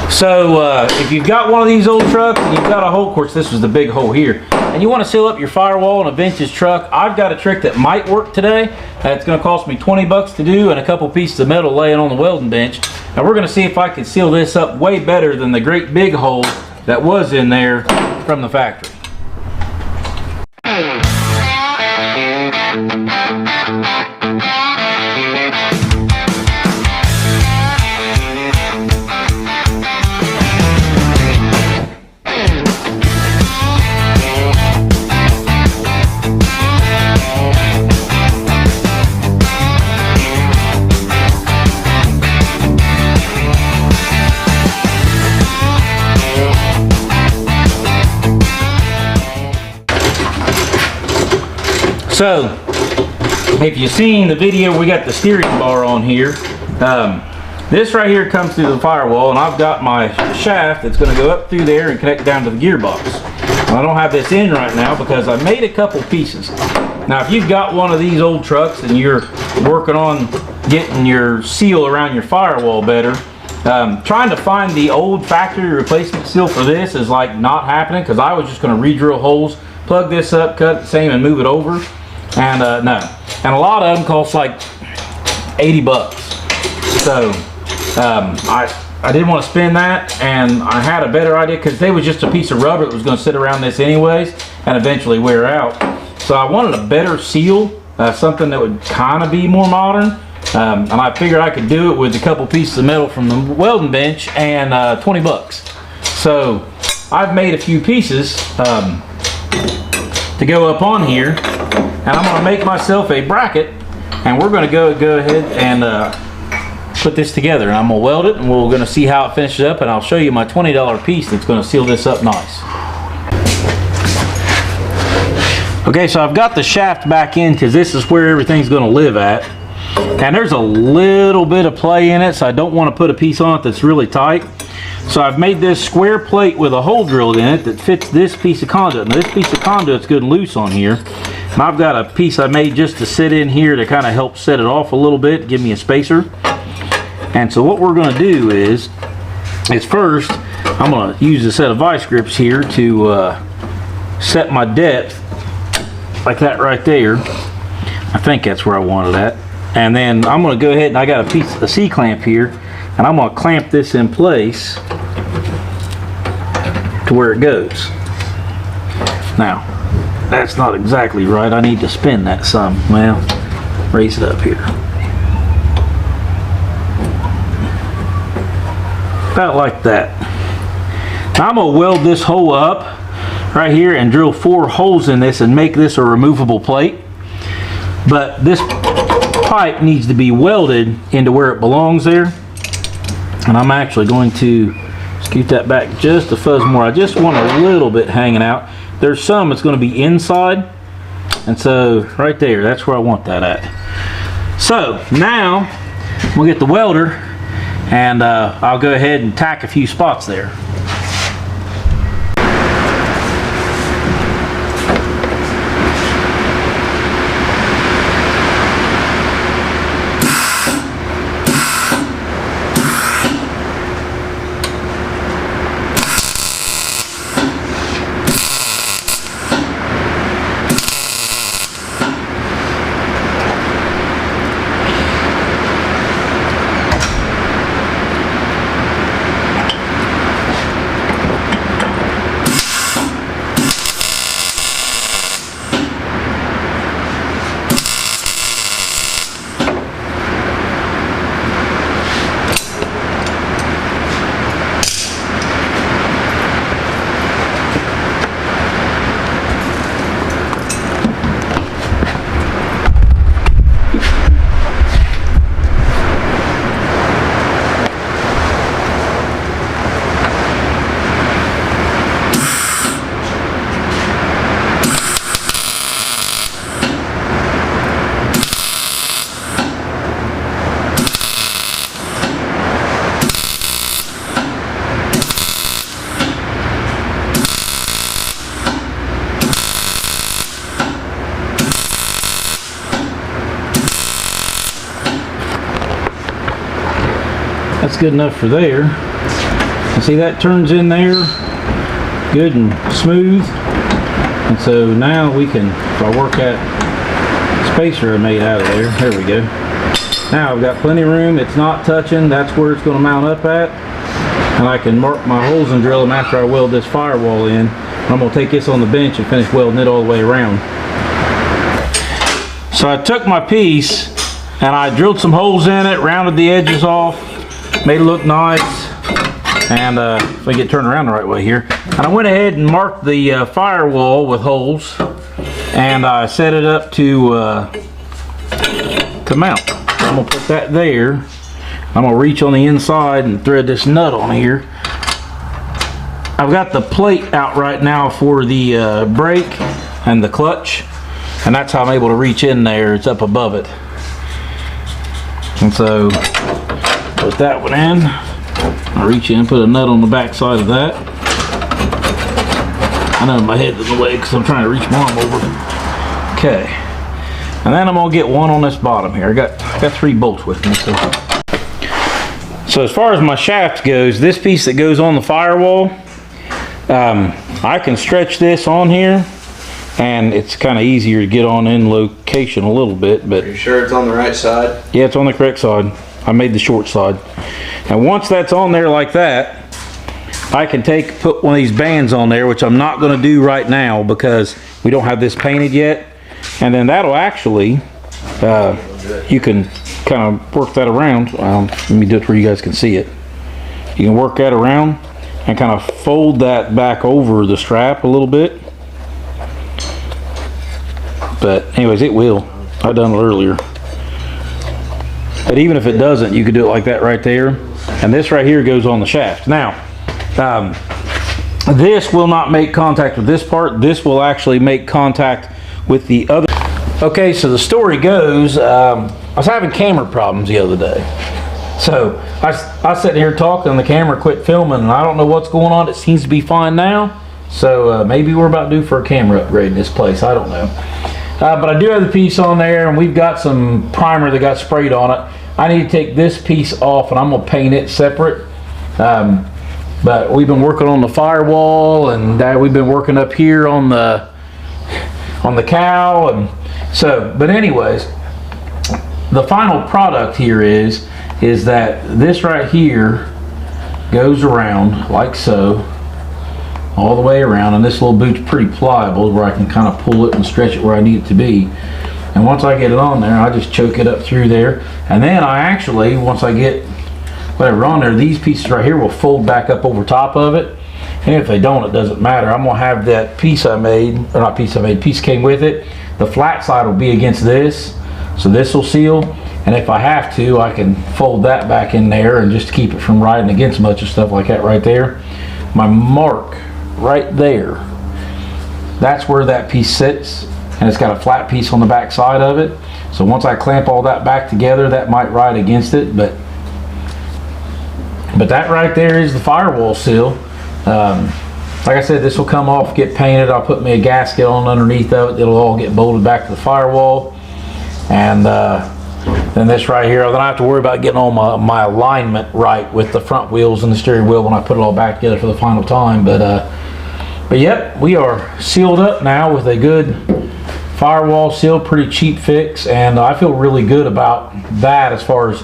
So if you've got one of these old trucks and you've got a hole, of course this was the big hole here, and you want to seal up your firewall in a vintage truck, I've got a trick that might work today. It's going to cost me 20 bucks to do and a couple pieces of metal laying on the welding bench. And we're going to see if I can seal this up way better than the great big hole that was in there from the factory. So, if you've seen the video, we got the steering bar on here. This right here comes through the firewall, and I've got my shaft that's going to go up through there and connect down to the gearbox. I don't have this in right now because I made a couple pieces. Now, if you've got one of these old trucks and you're working on getting your seal around your firewall better, trying to find the old factory replacement seal for this is like not happening, because I was just going to re-drill holes, plug this up, cut it the same, and move it over. And no, and a lot of them cost like 80 bucks. So I didn't want to spend that, and I had a better idea because they was just a piece of rubber that was going to sit around this anyways and eventually wear out. So I wanted a better seal, something that would kind of be more modern, and I figured I could do it with a couple pieces of metal from the welding bench and 20 bucks. So I've made a few pieces to go up on here. And I'm going to make myself a bracket, and we're going to go ahead and put this together. And I'm going to weld it, and we're going to see how it finishes up, and I'll show you my $20 piece that's going to seal this up nice. Okay, so I've got the shaft back in because this is where everything's going to live at. And there's a little bit of play in it, so I don't want to put a piece on it that's really tight. So I've made this square plate with a hole drilled in it that fits this piece of conduit. Now this piece of conduit's good and loose on here. And I've got a piece I made just to sit in here to kind of help set it off a little bit, give me a spacer. And so what we're going to do is first, I'm going to use a set of vice grips here to set my depth, like that right there. I think that's where I wanted that. And then I'm going to go ahead, and I got a C-clamp here, and I'm going to clamp this in place to where it goes. Now, that's not exactly right. I need to spin that some. Well, raise it up here. About like that. Now I'm going to weld this hole up right here and drill 4 holes in this and make this a removable plate. But this pipe needs to be welded into where it belongs there. And I'm actually going to scoot that back just a fuzz more. I just want a little bit hanging out. There's some that's going to be inside, and so right there, that's where I want that at. So now we'll get the welder, and I'll go ahead and tack a few spots there. That's good enough for there. And see, that turns in there good and smooth. And so now we can, if I work that spacer I made out of there we go. Now I've got plenty of room. It's not touching. That's where it's going to mount up at. And I can mark my holes and drill them after I weld this firewall in. I'm going to take this on the bench and finish welding it all the way around. So I took my piece and I drilled some holes in it, rounded the edges off, made it look nice. And if I get turned around the right way here. And I went ahead and marked the firewall with holes. And I set it up to mount. I'm going to put that there. I'm going to reach on the inside and thread this nut on here. I've got the plate out right now for the brake and the clutch. And that's how I'm able to reach in there. It's up above it. And so, put that one in. I reach in and put a nut on the back side of that. I know my head's in the way because I'm trying to reach my arm over. Okay. And then I'm going to get one on this bottom here. I got 3 bolts with me. So as far as my shaft goes, this piece that goes on the firewall, I can stretch this on here. And it's kind of easier to get on in location a little bit. But are you sure it's on the right side? Yeah, it's on the correct side. I made the short side. And once that's on there like that, I can put one of these bands on there, which I'm not going to do right now because we don't have this painted yet. And then that'll actually, you can kind of work that around. Let me do it where you guys can see it. You can work that around and kind of fold that back over the strap a little bit. But anyways, it will. I've done it earlier. But even if it doesn't, you could do it like that right there. And this right here goes on the shaft. Now, this will not make contact with this part. This will actually make contact with the other. Okay, so the story goes, I was having camera problems the other day. So I sat here talking and the camera quit filming and I don't know what's going on. It seems to be fine now. So maybe we're about due for a camera upgrade in this place. I don't know. But I do have the piece on there and we've got some primer that got sprayed on it. I need to take this piece off and I'm going to paint it separate. But we've been working on the firewall and we've been working up here on the cow. And so, but anyways, the final product here is that this right here goes around like so. All the way around, and this little boot's pretty pliable where I can kind of pull it and stretch it where I need it to be. And once I get it on there, I just choke it up through there. And then I actually, once I get whatever on there, these pieces right here will fold back up over top of it. And if they don't, it doesn't matter. I'm gonna have that piece I made, or not piece I made, piece came with it. The flat side will be against this, so this will seal. And if I have to, I can fold that back in there and just keep it from riding against much of stuff like that right there. My mark right there, that's where that piece sits, and it's got a flat piece on the back side of it. So once I clamp all that back together, that might ride against it, but that right there is the firewall seal. Like I said, this will come off, get painted. I'll put me a gasket on underneath of it. It'll all get bolted back to the firewall. And then this right here, then I have to worry about getting all my alignment right with the front wheels and the steering wheel when I put it all back together for the final time. But yep, we are sealed up now with a good firewall seal, pretty cheap fix, and I feel really good about that as far as,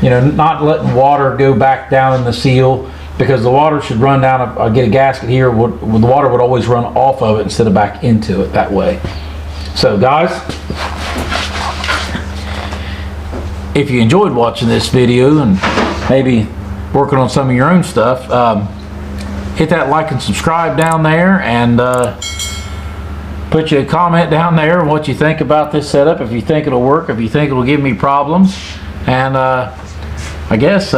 you know, not letting water go back down in the seal, because the water should run down. I get a gasket here, the water would always run off of it instead of back into it that way. So guys, if you enjoyed watching this video and maybe working on some of your own stuff, hit that like and subscribe down there, and put you a comment down there what you think about this setup, if you think it'll work, if you think it'll give me problems. And I guess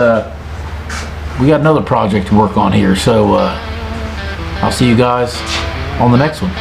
we got another project to work on here, so I'll see you guys on the next one.